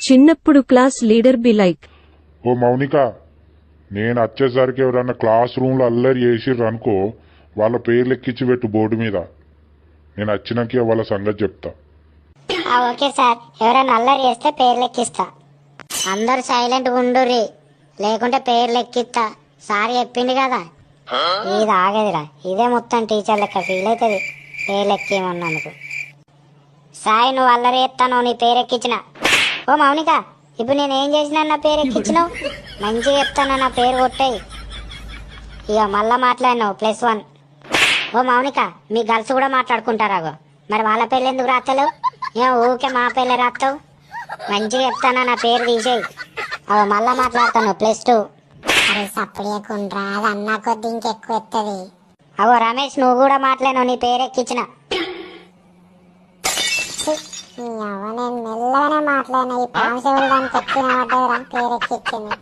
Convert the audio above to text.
చిన్నప్పుడు class leader be like. ఓ మౌనిక, నేను వచ్చేసరికి ఎవరన్నా క్లాస్ రూమ్లో అల్లరి చేసిర్రు అనుకో, వాళ్ళ పేర్లు ఎక్కించి పెట్టు బోర్డు మీద. నేను వచ్చినాక వాళ్ళ సంగతి చెప్తా. ఓకే సార్, ఎవరైనా అల్లరి చేస్తే పేర్లు ఎక్కిస్తా. అందరు సైలెంట్గా ఉండుర్రి, లేకుంటే పేర్లు ఎక్కిస్తా. సార్ చెప్పింది కదా, ఇది ఆగదురా. ఇదే మొత్తం టీచర్ లెక్క ఫీల్ అవుతుంది పేర్లు ఎక్కేమన్నందుకు. సాయి, నువ్వు అల్లరి చేస్తాను, నీ పేరు ఎక్కించిన. ఓ మౌనిక, ఇప్పుడు నేను ఏం చేసినా నా పేరు ఎక్కించినావు? మంచిగా చెప్తాను, నా పేరు కొట్టాయి. ఇక మళ్ళా మాట్లాడినావు +1. ఓ మౌనిక, మీ గర్ల్స్ కూడా మాట్లాడుకుంటారాగో, మరి వాళ్ళ పేర్లు ఎందుకు రాస్తలేవు? ఏం ఊకే మా పేర్లే రాస్తావు? మంచిగా చెప్తానా, నా పేరు తీసేయి. అవి మళ్ళా మాట్లాడతాను +2. అరే సప్పుడేకుండ్రా, అది అన్నా కొద్ది ఇంకెక్కువ ఎత్తది. అవో రమేష్, నువ్వు కూడా మాట్లాడినావు, నీ పేరు ఎక్కించిన. నేను మెల్లగానే మాట్లాడినా, ఈ పాంశవులు దానికి ఎక్కిన పడ్డదిరా, పేరు ఎక్కిచ్చింది.